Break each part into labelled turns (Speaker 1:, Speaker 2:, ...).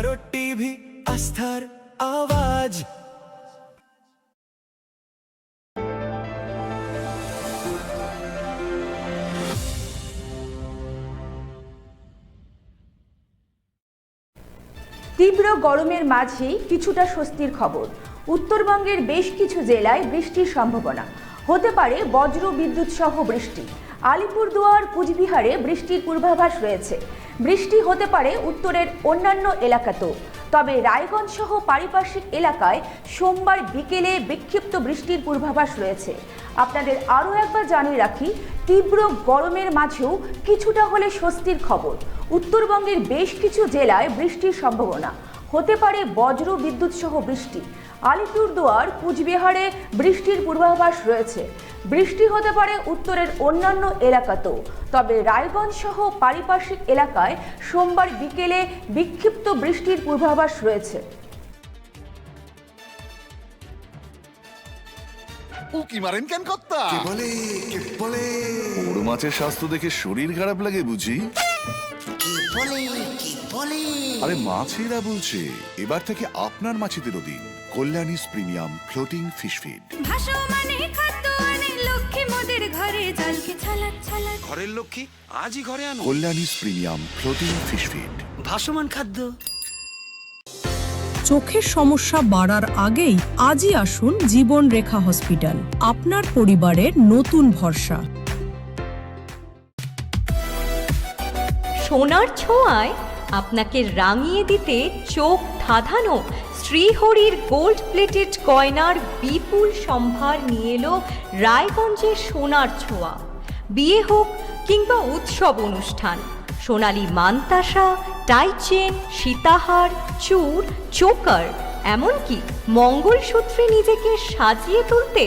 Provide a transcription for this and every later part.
Speaker 1: Bokaro TV आस्थार आवाज।
Speaker 2: তীব্র গরমের মাঝেই কিছুটা স্বস্তির খবর। উত্তরবঙ্গের বেশ কিছু জেলায় বৃষ্টির সম্ভাবনা, হতে পারে বজ্র বিদ্যুৎ সহ বৃষ্টি। আলিপুরদুয়ার, কুচবিহারে বৃষ্টির পূর্বাভাস রয়েছে। বৃষ্টি হতে পারে উত্তরের অন্যান্য এলাকাতেও, তবে রায়গঞ্জ সহ পারিপার্শ্বিক এলাকায় সোমবার বিকেলে বিক্ষিপ্ত বৃষ্টির পূর্বাভাস রয়েছে। আপনাদের আরও একবার জানিয়ে রাখি, তীব্র গরমের মাঝেও কিছুটা হলে স্বস্তির খবর। উত্তরবঙ্গের বেশ কিছু জেলায় বৃষ্টির সম্ভাবনা, হতে পারে বজ্র বিদ্যুৎ সহ বৃষ্টি। আলিপুরদুয়ার, কুচবিহারে বৃষ্টির পূর্বাভাস রয়েছে। বৃষ্টি হতে পারে উত্তরের অন্যান্য এলাকাতেও, তবে রায়গঞ্জ সহ পারিপার্শ্বিক এলাকায় সোমবার বিকেলে বিক্ষিপ্ত বৃষ্টির পূর্বাভাস রয়েছে।
Speaker 3: উকি মারেন কেন কর্তা?
Speaker 4: কে বলে
Speaker 3: বড় মাছের স্বাস্থ্য দেখে শরীর খারাপ লাগে বুঝি? আরে মাছেরা বলছে, এবার থেকে আপনার মাছেদেরও দিন কল্যাণীস প্রিমিয়াম ফ্লোটিং ফিশ ফিড।
Speaker 5: ঘরের লক্ষ্মী আজই ঘরে আনো
Speaker 3: কল্যাণীস প্রিমিয়াম ফ্লোটিং ফিশ ফিড।
Speaker 5: ভাসমান খাদ্য।
Speaker 6: চোখের সমস্যা বাড়ার আগেই আজই আসুন জীবন রেখা হসপিটাল, আপনার পরিবারের নতুন ভরসা।
Speaker 7: সোনার ছোঁয়ায় আপনাকে রাঙিয়ে দিতে চোখ ধাঁধানো শ্রীহরির গোল্ড প্লেটেড গয়নার বিপুল সম্ভার নিয়ে এলো রায়গঞ্জের সোনার ছোঁয়া। বিয়ে হোক কিংবা উৎসব অনুষ্ঠান, সোনালী মানতাসা, টাইচেন, সীতাহার, চূড়, চোকার, এমনকি মঙ্গলসূত্রে নিজেকে সাজিয়ে তুলতে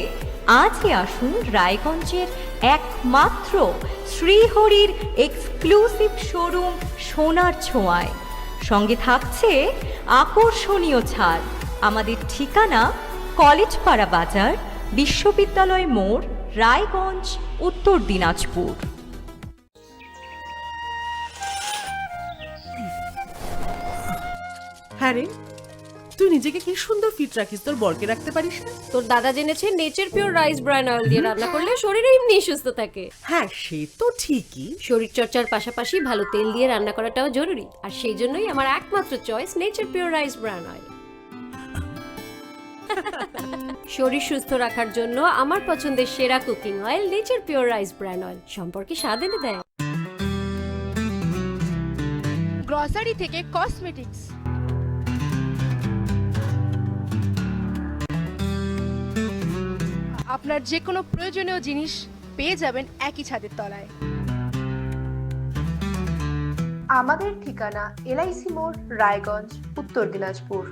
Speaker 7: আজই আসুন রায়গঞ্জের একমাত্র শ্রীহরির এক্সক্লুসিভ শোরুম সোনার ছোঁয়ায়। সঙ্গে থাকছে আকর্ষণীয় ছাড়। আমাদের ঠিকানা কলেজপাড়া বাজার, বিশ্ববিদ্যালয় মোড়, রায়গঞ্জ, উত্তর দিনাজপুর।
Speaker 8: হ্যাঁ রে, তুই নিজেকে কি সুন্দর ফিট রাখিস, তোর বরকে রাখতে পারিস না?
Speaker 9: তোর দাদা জেনেছে nature pure rice bran oil দিয়ে রান্না করলে শরীর এমনি সুস্থ থাকে।
Speaker 8: হ্যাঁ, সে তো ঠিকই।
Speaker 9: শরীর চর্চার পাশাপাশি ভালো তেল দিয়ে রান্না করাটাও জরুরি, আর সেই জন্যই আমার একমাত্র choice nature pure rice bran oil. শরীর সুস্থ রাখার জন্য আমার পছন্দের সেরা cooking oil nature pure rice bran oil, সম্পর্কে স্বাদ এনে দেয়।
Speaker 10: গ্রসারি থেকে কসমেটিক্স, আপনার যে কোনো প্রয়োজনীয় জিনিস পেয়ে যাবেন একই ছাদের তলায়।
Speaker 2: আমাদের ঠিকানা এলআইসি মোড়, রায়গঞ্জ, উত্তর দিনাজপুর।